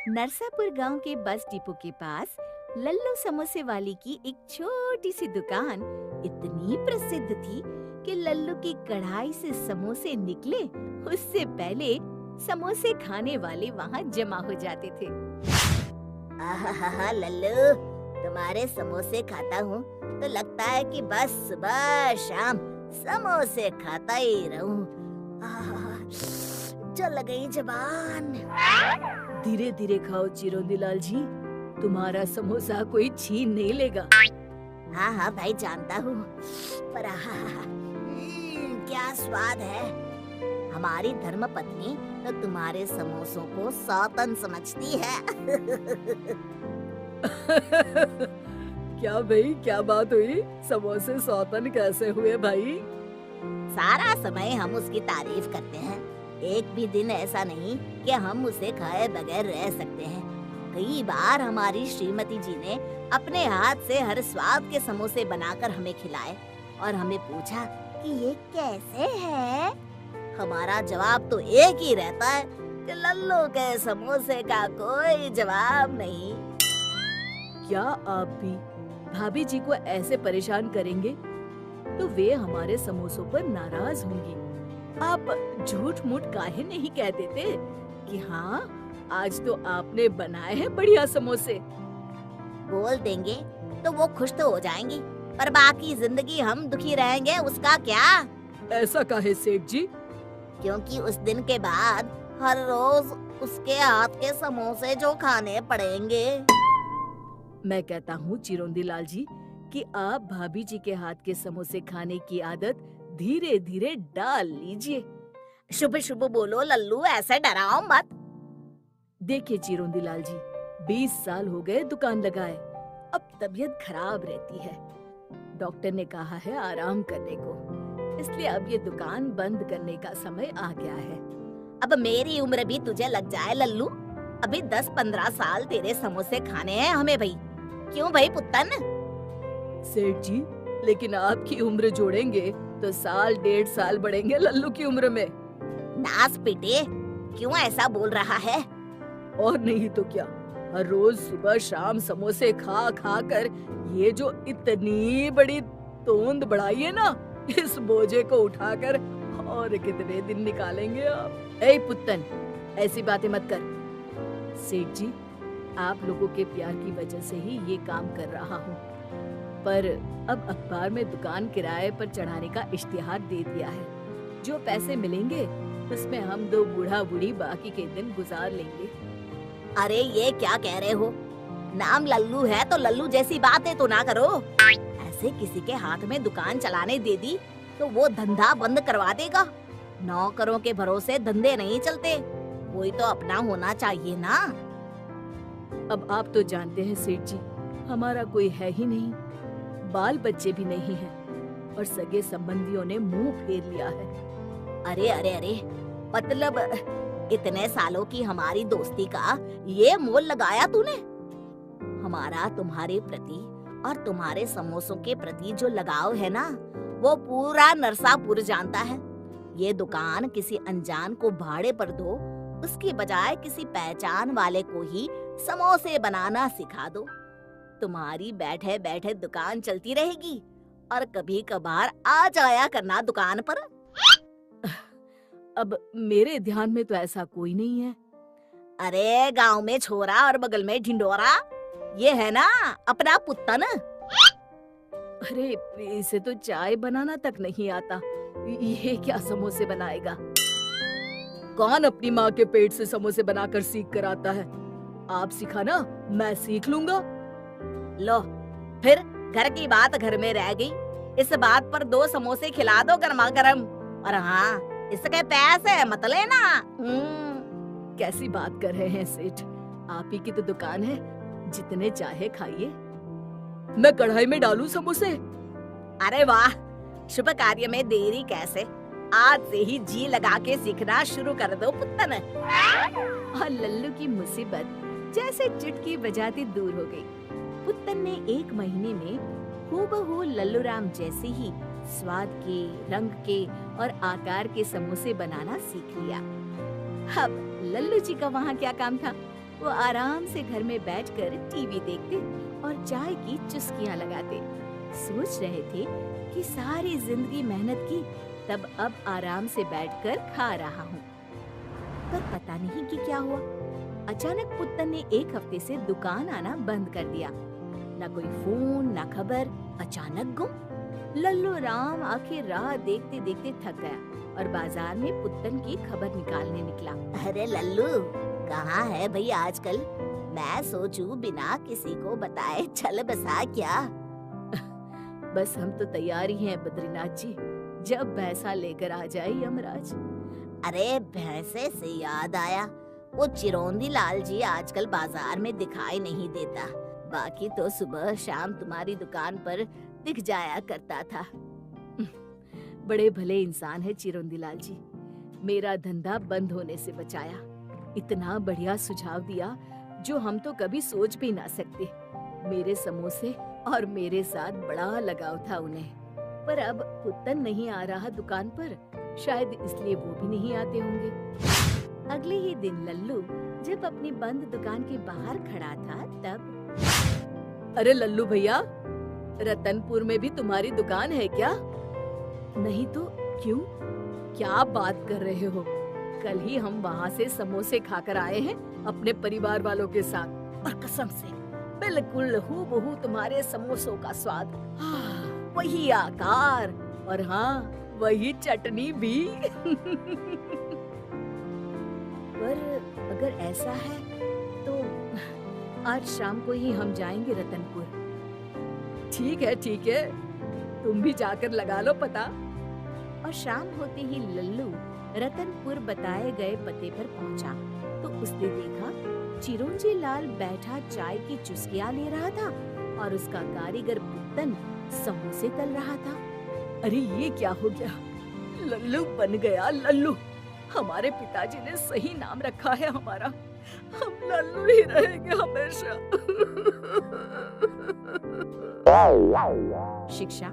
नरसापुर गांव के bus depot के पास लल्लू समोसे वाली की एक छोटी सी दुकान इतनी प्रसिद्ध थी कि लल्लू की कढ़ाई से समोसे निकले उससे पहले समोसे खाने वाले वहां जमा हो जाते थे। आहा लल्लू, तुम्हारे समोसे खाता हूँ तो लगता है कि बस सुबह शाम समोसे खाता ही रहूं। जल गई जबान। धीरे धीरे खाओ चिरोंदीलाल जी, तुम्हारा समोसा कोई छीन नहीं लेगा। हाँ हाँ भाई, जानता हूँ, पर क्या स्वाद है। हमारी धर्म पत्नी तो तुम्हारे समोसों को सौतन समझती है। क्या भाई, क्या बात हुई? समोसे सौतन कैसे हुए भाई? सारा समय हम उसकी तारीफ करते हैं, एक भी दिन ऐसा नहीं कि हम उसे खाए बगैर रह सकते हैं। कई बार हमारी श्रीमती जी ने अपने हाथ से हर स्वाद के समोसे बनाकर हमें खिलाए और हमें पूछा कि ये कैसे है। हमारा जवाब तो एक ही रहता है कि लल्लू के समोसे का कोई जवाब नहीं। क्या आप भी भाभी जी को ऐसे परेशान करेंगे तो वे हमारे समोसों पर नाराज होंगी। आप झूठ मूठ काहे नहीं कह देते कि हाँ, आज तो आपने बनाए हैं बढ़िया समोसे। बोल देंगे तो वो खुश तो हो जाएंगी, पर बाकी जिंदगी हम दुखी रहेंगे, उसका क्या? ऐसा काहे सेठ जी? क्योंकि उस दिन के बाद हर रोज उसके हाथ के समोसे जो खाने पड़ेंगे। मैं कहता हूँ चिरोंदीलाल जी कि आप भाभी जी के हाथ के समोसे खाने की आदत धीरे धीरे डाल लीजिए। शुभ शुभ बोलो लल्लू, ऐसे डराओ मत। देखिए चिरोंदीलाल जी, 20 साल हो गए दुकान लगाए, अब तबीयत खराब रहती है। डॉक्टर ने कहा है आराम करने को, इसलिए अब ये दुकान बंद करने का समय आ गया है। अब मेरी उम्र भी तुझे लग जाए लल्लू, अभी 10-15 साल तेरे समोसे खाने हैं हमें भाई। क्यों भाई पुत्तन? सेठ जी, लेकिन आपकी उम्र जोड़ेंगे तो साल 1.5 साल बढ़ेंगे लल्लू की उम्र में। नास पिटे, क्यों ऐसा बोल रहा है? और नहीं तो क्या, हर रोज सुबह शाम समोसे खा खा कर ये जो इतनी बड़ी तोंद बढ़ाई है ना, इस बोझे को उठाकर और कितने दिन निकालेंगे आप? ए पुत्तन, ऐसी बातें मत कर। सेठ जी, आप लोगों के प्यार की वजह से ही ये काम कर रहा हूँ, पर अब अखबार में दुकान किराए पर चढ़ाने का इश्तिहार दे दिया है। जो पैसे मिलेंगे उसमें हम दो बूढ़ा बूढ़ी बाकी के दिन गुजार लेंगे। अरे ये क्या कह रहे हो? नाम लल्लू है तो लल्लू जैसी बातें तो ना करो। ऐसे किसी के हाथ में दुकान चलाने दे दी तो वो धंधा बंद करवा देगा। नौकरों के भरोसे धंधे नहीं चलते, कोई तो अपना होना चाहिए ना। अब आप तो जानते हैं सेठ जी, हमारा कोई है ही नहीं, बाल बच्चे भी नहीं हैं और सगे संबंधियों ने मुंह फेर लिया है। अरे अरे अरे, मतलब इतने सालों की हमारी दोस्ती का ये मोल लगाया तूने? हमारा तुम्हारे प्रति और तुम्हारे समोसों के प्रति जो लगाव है ना, वो पूरा नरसापुर जानता है। ये दुकान किसी अनजान को भाड़े पर दो, उसकी बजाय किसी पहचान वाले को ही समोसे बनाना सिखा दो। तुम्हारी बैठे बैठे दुकान चलती रहेगी और कभी कभार आ जाया करना दुकान पर। अब मेरे ध्यान में तो ऐसा कोई नहीं है। अरे गांव में छोरा और बगल में ढिंडोरा, ये है ना अपना पुत्तन। अरे इसे तो चाय बनाना तक नहीं आता, ये क्या समोसे बनाएगा? कौन अपनी माँ के पेट से समोसे बनाकर सीख कर आता है? आप सिखाना, मैं सीख लूंगा। लो, फिर घर की बात घर में रह गई। इस बात पर 2 समोसे खिला दो गर्मा गर्म, और हाँ, इसके पैसे मत लेना। कैसी बात कर रहे हैं सेठ, आप ही की तो दुकान है, जितने चाहे खाइए। मैं कढ़ाई में डालूं समोसे? अरे वाह, शुभ कार्य में देरी कैसे, आज से ही जी लगा के सीखना शुरू कर दो पुत्तन। और लल्लू की मुसीबत जैसे चुटकी बजाती दूर हो गई। पुत्तन ने 1 महीने में हूबहू लल्लू राम जैसे ही स्वाद के, रंग के और आकार के समोसे बनाना सीख लिया। अब लल्लू जी का वहाँ क्या काम था? वो आराम से घर में बैठकर टीवी देखते और चाय की चुस्कियां लगाते। सोच रहे थे कि सारी जिंदगी मेहनत की, तब अब आराम से बैठकर खा रहा हूँ। पर पता नहीं कि क्या हुआ, अचानक पुत्तन ने एक हफ्ते से दुकान आना बंद कर दिया। ना कोई फोन, ना खबर, अचानक गुम। लल्लू राम आखिर राह देखते देखते थक गया और बाजार में पुत्तन की खबर निकालने निकला। अरे लल्लू, कहाँ है भाई आजकल? मैं सोचूं बिना किसी को बताए चल बसा क्या? बस हम तो तैयार ही हैं बद्रीनाथ जी, जब भैंसा लेकर आ जाए यमराज। अरे भैंसे से याद आया, वो चिरौंदी लाल जी आजकल बाजार में दिखाई नहीं देता। बाकी तो सुबह शाम तुम्हारी दुकान पर दिख जाया करता था। बड़े भले इंसान है चिरौंदी लाल जी, मेरा धंधा बंद होने से बचाया। इतना बढ़िया सुझाव दिया जो हम तो कभी सोच भी ना सकते। मेरे समोसे और मेरे साथ बड़ा लगाव था उन्हें। पर अब पुत्तन नहीं आ रहा दुकान पर, शायद इसलिए वो भी नहीं आते होंगे। अगले ही दिन लल्लू जब अपनी बंद दुकान के बाहर खड़ा था तब, अरे लल्लू भैया, रतनपुर में भी तुम्हारी दुकान है क्या? नहीं तो क्यों? क्या बात कर रहे हो? कल ही हम वहाँ से समोसे खाकर आए हैं अपने परिवार वालों के साथ, और कसम से बिल्कुल हूबहू तुम्हारे समोसों का स्वाद। वही आकार और हाँ, वही चटनी भी। पर अगर ऐसा है तो आज शाम को ही हम जाएंगे रतनपुर। ठीक है, तुम भी जाकर लगा लो पता। और शाम होते ही लल्लू रतनपुर बताए गए पते पर पहुंचा तो उसने देखा चिरौंजी लाल बैठा चाय की चुस्कियां ले रहा था और उसका कारीगर पुत्तन समोसे तल रहा था। अरे ये क्या हो गया? लल्लू बन गया लल्लू। हमारे पिताजी ने सही नाम रखा है हमारा। हम लल्लू ही रहेंगे हमेशा। शिक्षा